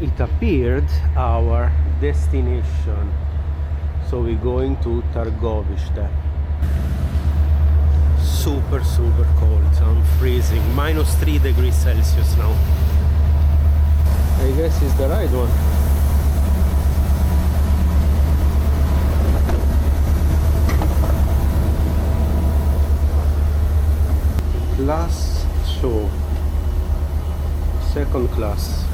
it appeared our destination. So we're going to Târgoviște. Super cold. I'm freezing. -3 degrees Celsius now. I guess it's the right one. Class 2. Second class.